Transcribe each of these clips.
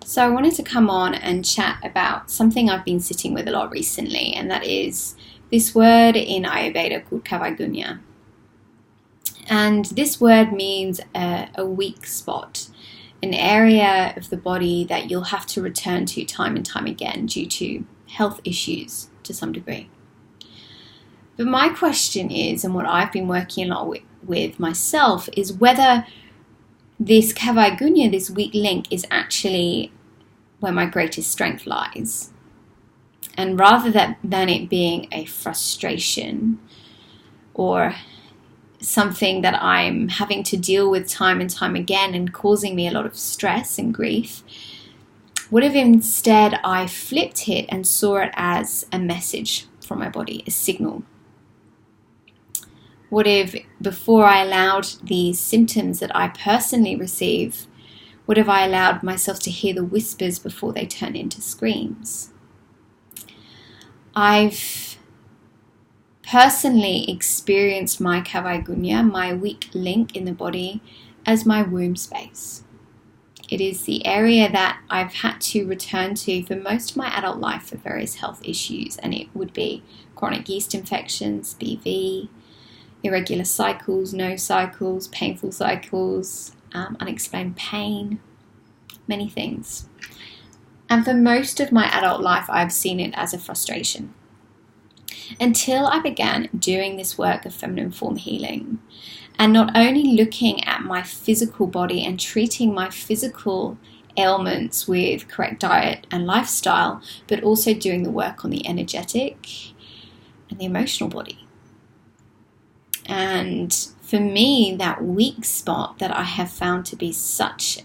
So I wanted to come on and chat about something I've been sitting with a lot recently, and that is this word in Ayurveda called Khavaigunya. And this word means a weak spot, an area of the body that you'll have to return to time and time again due to health issues to some degree. But my question is, and what I've been working a lot with myself, is whether this Khavaigunya, this weak link, is actually where my greatest strength lies. And rather than it being a frustration or something that I'm having to deal with time and time again and causing me a lot of stress and grief, what if instead I flipped it and saw it as a message from my body, a signal? What if before I allowed these symptoms that I personally receive, what if I allowed myself to hear the whispers before they turn into screams? I've personally experienced my Khavaigunya, my weak link in the body, as my womb space. It is the area that I've had to return to for most of my adult life for various health issues, and it would be chronic yeast infections, BV, irregular cycles, no cycles, painful cycles, unexplained pain, many things. And for most of my adult life, I've seen it as a frustration. Until I began doing this work of feminine form healing, and not only looking at my physical body and treating my physical ailments with correct diet and lifestyle, but also doing the work on the energetic and the emotional body. And for me, that weak spot that I have found to be such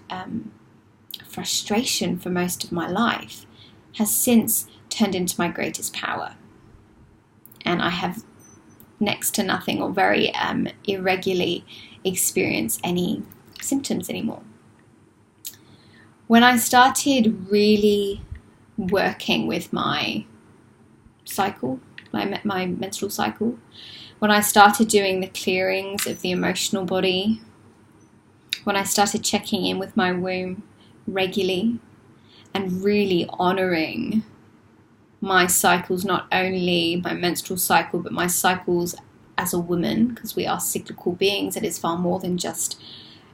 frustration for most of my life has since turned into my greatest power. And I have next to nothing or very irregularly experienced any symptoms anymore. When I started really working with my cycle, my menstrual cycle, when I started doing the clearings of the emotional body, when I started checking in with my womb regularly and really honoring my cycles, not only my menstrual cycle, but my cycles as a woman, because we are cyclical beings. It is far more than just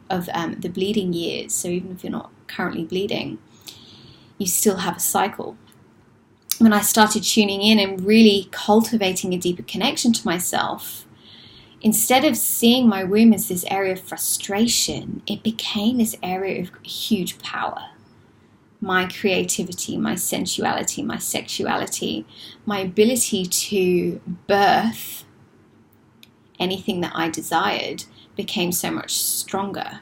of the bleeding years. So even if you're not currently bleeding, you still have a cycle. When I started tuning in and really cultivating a deeper connection to myself, instead of seeing my womb as this area of frustration, it became this area of huge power. My creativity, my sensuality, my sexuality, my ability to birth anything that I desired became so much stronger,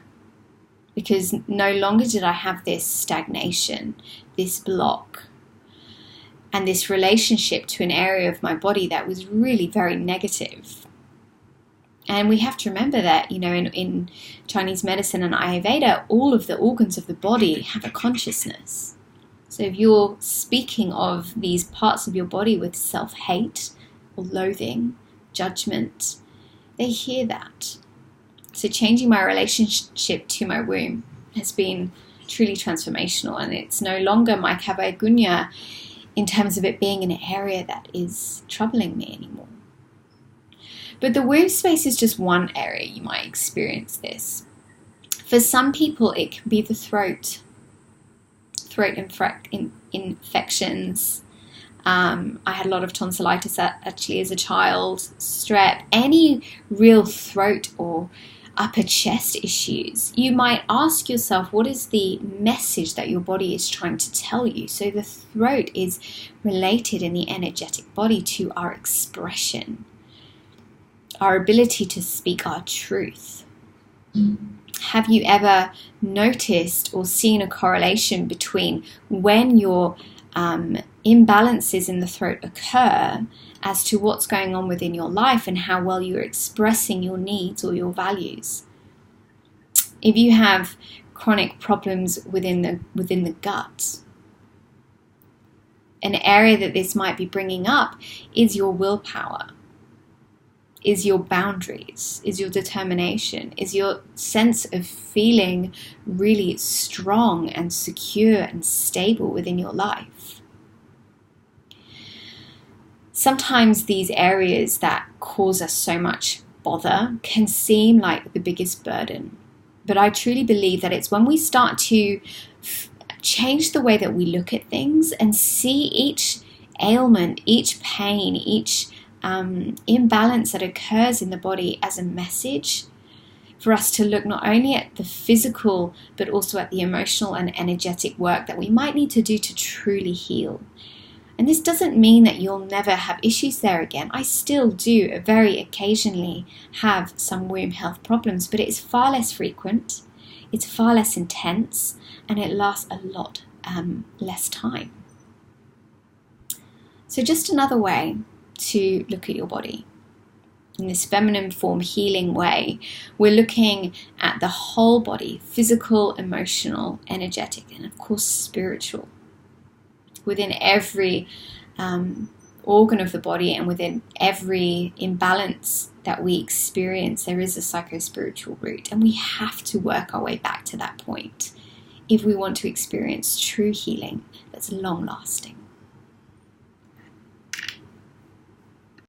because no longer did I have this stagnation, this block, and this relationship to an area of my body that was really very negative. And we have to remember that, in Chinese medicine and Ayurveda, all of the organs of the body have a consciousness. So if you're speaking of these parts of your body with self-hate or loathing, judgment, they hear that. So changing my relationship to my womb has been truly transformational, and it's no longer my Khavaigunya in terms of it being an area that is troubling me anymore. But the womb space is just one area you might experience this. For some people, it can be the throat infections. I had a lot of tonsillitis actually as a child, strep, any real throat or upper chest issues. You might ask yourself, what is the message that your body is trying to tell you? So the throat is related in the energetic body to our expression, our ability to speak our truth. Have you ever noticed or seen a correlation between when your imbalances in the throat occur as to what's going on within your life and how well you're expressing your needs or your values? If you have chronic problems within the gut, an area that this might be bringing up is your willpower. is your boundaries, is your determination, is your sense of feeling really strong and secure and stable within your life. Sometimes these areas that cause us so much bother can seem like the biggest burden. But I truly believe that it's when we start to change the way that we look at things and see each ailment, each pain, each imbalance that occurs in the body as a message for us to look not only at the physical, but also at the emotional and energetic work that we might need to do to truly heal. And this doesn't mean that you'll never have issues there again. I still do very occasionally have some womb health problems, but it's far less frequent, it's far less intense, and it lasts a lot less time. So just another way to look at your body. In this feminine form healing way, we're looking at the whole body, physical, emotional, energetic, and of course spiritual. Within every organ of the body and within every imbalance that we experience, there is a psychospiritual root, and we have to work our way back to that point if we want to experience true healing that's long-lasting.